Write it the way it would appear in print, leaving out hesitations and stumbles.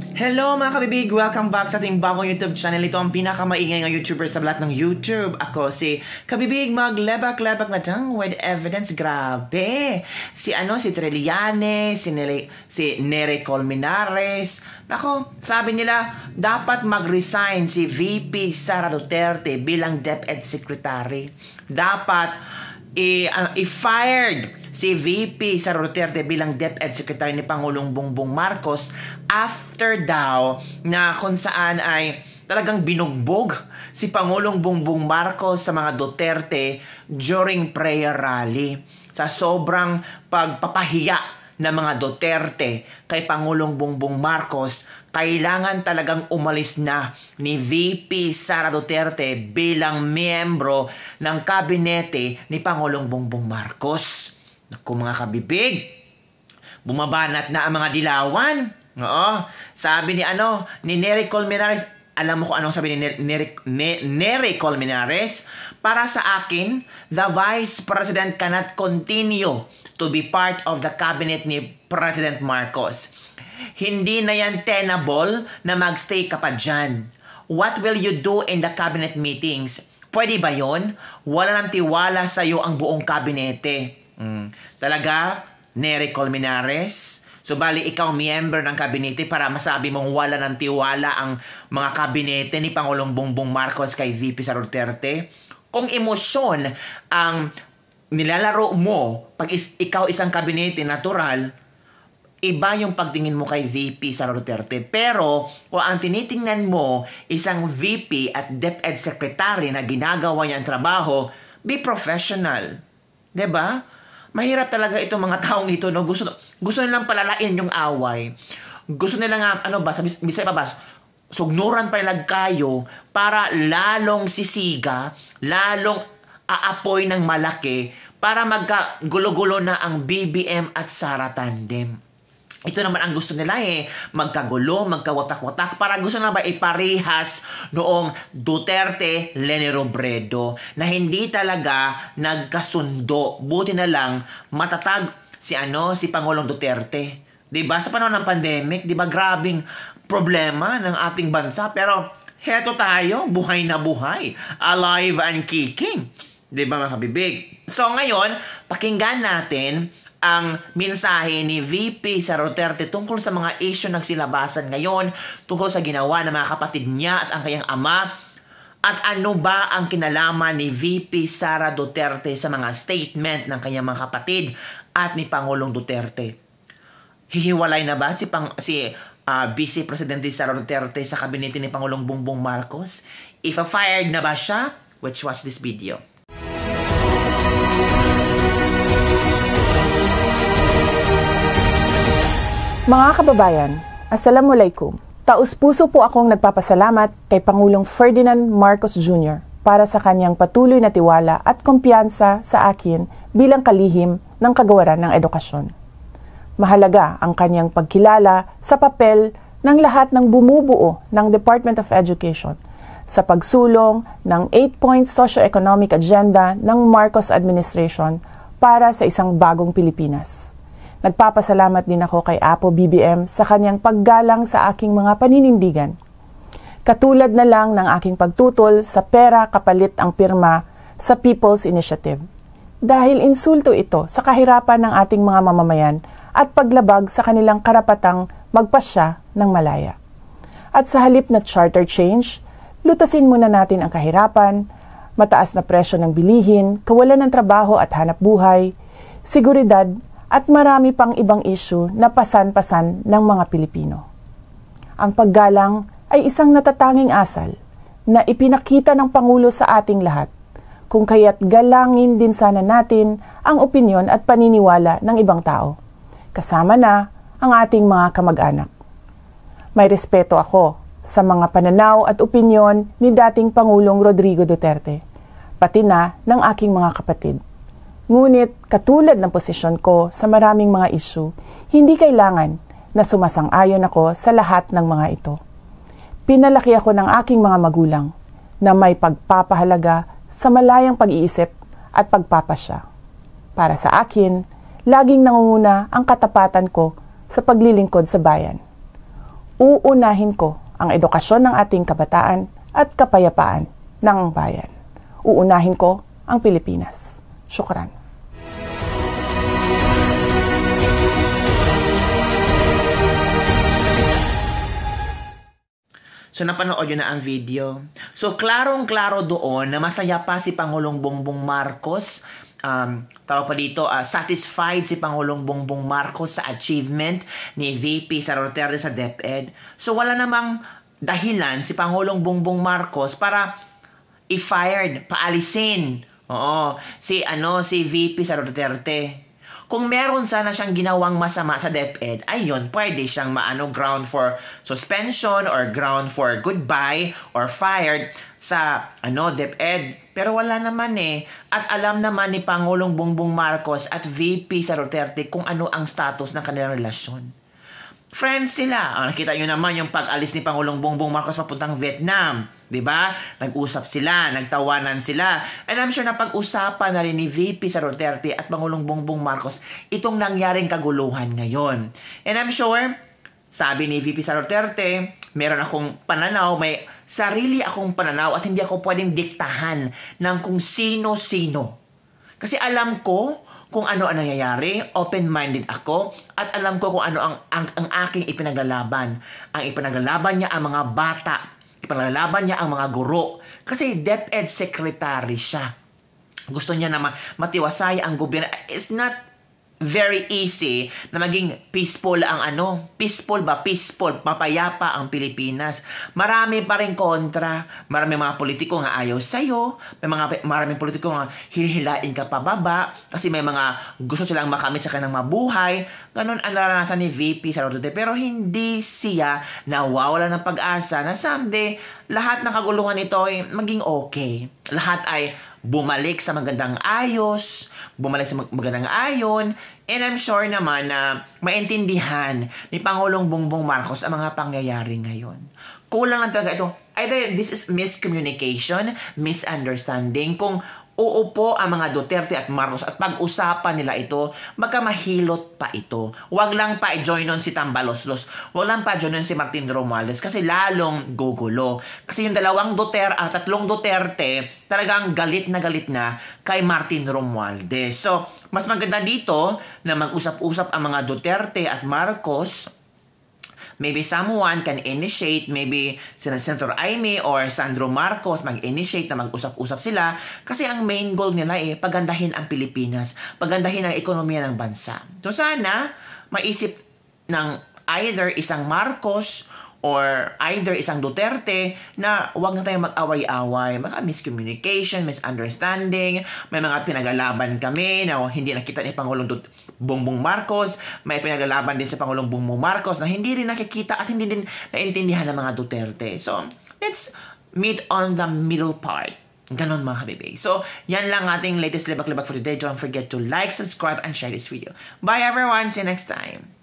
Hello mga kabibig! Welcome back sa ating bagong YouTube channel. Ito ang pinakamaingay ng YouTuber sa lahat ng YouTube. Ako si Kabibig, maglebak-lebak na dyan with evidence. Grabe! Si Trilliane, si Nere Colmenares. Nako, sabi nila, dapat mag-resign si VP Sara Duterte bilang DepEd Secretary. Dapat i-fired si VP Sara Duterte bilang DepEd Secretary ni Pangulong Bongbong Marcos after daw na kung saan ay talagang binugbog si Pangulong Bongbong Marcos sa mga Duterte during prayer rally. Sa sobrang pagpapahiya ng mga Duterte kay Pangulong Bongbong Marcos, kailangan talagang umalis na ni VP Sara Duterte bilang miyembro ng kabinete ni Pangulong Bongbong Marcos. Naku mga kabibig, bumabanat na ang mga dilawan. Oo, sabi ni Nere Colmenares, alam mo kung anong sabi ni Nere Colmenares? Para sa akin, the Vice President cannot continue to be part of the cabinet ni President Marcos. Hindi na yan tenable na magstay ka pa dyan. What will you do in the cabinet meetings? Pwede ba yun? Wala nang tiwala sa'yo ang buong kabinete. Talaga, Nere Colmenares? So, bali, ikaw miyembro ng kabinete para masabi mong wala ng tiwala ang mga kabinete ni Pangulong Bongbong Marcos kay VP Sara Duterte? Kung emosyon ang nilalaro mo pag ikaw isang kabinete natural, iba yung pagtingin mo kay VP Sara Duterte. Pero, kung ang tinitingnan mo isang VP at DepEd Secretary na ginagawa niya ang trabaho, be professional. 'Di ba? Mahirap talaga itong mga taong ito, no? Gusto nilang palalain yung away. Gusto nilang, bisay pa ba, sugnuran pa nilang kayo para lalong sisiga, lalong aapoy ng malaki para magkagulo-gulo na ang BBM at Sara tandem. Ito naman ang gusto nila magkagulo, magkawatak-watak para gusto na ba iparehas noong Duterte-Leni Robredo na hindi talaga nagkasundo. Buti na lang matatag si Pangulong Duterte. 'Di ba? Sa panahon ng pandemic, 'di ba grabing problema ng ating bansa, pero heto tayo, buhay na buhay, alive and kicking. 'Di ba mga kabibig? So ngayon, pakinggan natin ang mensahe ni VP Sara Duterte tungkol sa mga issue ng silabasan ngayon, tungkol sa ginawa ng mga kapatid niya at ang kanyang ama, at ano ba ang kinalaman ni VP Sara Duterte sa mga statement ng kanyang mga kapatid at ni Pangulong Duterte. Hihiwalay na ba si Vice Presidente Sara Duterte sa kabinete ni Pangulong Bongbong Marcos? Ifa-fired na ba siya? Let's watch this video. Mga kababayan, Assalamualaikum. Taus-puso po akong nagpapasalamat kay Pangulong Ferdinand Marcos Jr. para sa kanyang patuloy na tiwala at kumpiyansa sa akin bilang kalihim ng kagawaran ng edukasyon. Mahalaga ang kanyang pagkilala sa papel ng lahat ng bumubuo ng Department of Education sa pagsulong ng 8-point socio-economic agenda ng Marcos administration para sa isang bagong Pilipinas. Nagpapasalamat din ako kay Apo BBM sa kanyang paggalang sa aking mga paninindigan. Katulad na lang ng aking pagtutol sa pera kapalit ang pirma sa People's Initiative. Dahil insulto ito sa kahirapan ng ating mga mamamayan at paglabag sa kanilang karapatang magpasya ng malaya. At sa halip na charter change, lutasin muna natin ang kahirapan, mataas na presyo ng bilihin, kawalan ng trabaho at hanap buhay, seguridad, at marami pang ibang issue na pasan-pasan ng mga Pilipino. Ang paggalang ay isang natatanging asal na ipinakita ng Pangulo sa ating lahat, kung kaya't galangin din sana natin ang opinyon at paniniwala ng ibang tao, kasama na ang ating mga kamag-anak. May respeto ako sa mga pananaw at opinyon ni dating Pangulong Rodrigo Duterte, pati na ng aking mga kapatid. Ngunit katulad ng posisyon ko sa maraming mga issue, hindi kailangan na sumasang-ayon ako sa lahat ng mga ito. Pinalaki ako ng aking mga magulang na may pagpapahalaga sa malayang pag-iisip at pagpapasya. Para sa akin, laging nangunguna ang katapatan ko sa paglilingkod sa bayan. Uunahin ko ang edukasyon ng ating kabataan at kapayapaan ng bayan. Uunahin ko ang Pilipinas. Syukran. So, napanood yun na ang video. So, klarong-klaro doon na masaya pa si Pangulong Bongbong Marcos. Tawag pa dito, satisfied si Pangulong Bongbong Marcos sa achievement ni VP Sara Duterte sa DepEd. So, wala namang dahilan si Pangulong Bongbong Marcos para i-fired, paalisin. Oo, si VP Sara Duterte. Kung meron sana siyang ginawang masama sa DepEd, ayun, pwede siyang ground for suspension or ground for goodbye or fired sa DepEd. Pero wala naman eh. At alam naman ni Pangulong Bongbong Marcos at VP Sara Duterte kung ano ang status ng kanilang relasyon. Friends sila. Nakita nyo naman yung pag-alis ni Pangulong Bongbong Marcos papuntang Vietnam. Diba? Nag-usap sila, nagtawanan sila. And I'm sure na pag-usapan na rin ni VP Sara Duterte at Pangulong Bongbong Marcos itong nangyaring kaguluhan ngayon. And I'm sure, sabi ni VP Sara Duterte, meron akong pananaw, may sarili akong pananaw at hindi ako pwedeng diktahan ng kung sino-sino. Kasi alam ko kung ano ang nangyayari, open-minded ako, at alam ko kung ano ang aking ipinaglalaban. Ang ipinaglalaban niya ang mga bata, ipinaglalaban niya ang mga guro. Kasi DepEd secretary siya. Gusto niya na matiwasay ang gobyerno. It's not very easy na maging peaceful peaceful, mapayapa ang Pilipinas. Marami pa rin kontra. Maraming mga politiko nga ayaw sa'yo. Maraming politiko nga hihilain ka pababa kasi may mga gusto silang makamit sa kanilang mabuhay. Ganon ang naranasan ni VP Sara Duterte. Pero hindi siya nawawala ng pag-asa na someday lahat ng kaguluhan nito ay maging okay. Lahat ay bumalik sa magandang ayos, bumalik sa magandang ayon, and I'm sure naman na maintindihan ni Pangulong Bongbong Marcos ang mga pangyayari ngayon. Kulang lang talaga ito. Either this is miscommunication, misunderstanding. Kung uupo ang mga Duterte at Marcos at pag-usapan nila ito, magkamahilot pa ito. Huwag lang pa i-join nun si Tambaloslos. Huwag lang pa i-join nun si Martin Romualdez kasi lalong gugulo. Kasi yung tatlong Duterte, talagang galit na kay Martin Romualdez. So, mas maganda dito na mag-usap-usap ang mga Duterte at Marcos. Maybe someone can initiate, maybe Senator Aimee or Sandro Marcos mag-initiate na mag-usap-usap sila kasi ang main goal nila pagandahin ang Pilipinas, pagandahin ang ekonomiya ng bansa. So sana maisip ng either isang Marcos or either isang Duterte na huwag na tayong mag-away-away, mga miscommunication, misunderstanding, may mga pinagalaban kami na hindi nakita ni Pangulong Bongbong Marcos, may pinagalaban din sa Pangulong Bongbong Marcos na hindi rin nakikita at hindi din naintindihan ng mga Duterte. So, let's meet on the middle part. Ganon mga habibi. So, yan lang ating latest libak-libak for today. Don't forget to like, subscribe, and share this video. Bye everyone! See you next time!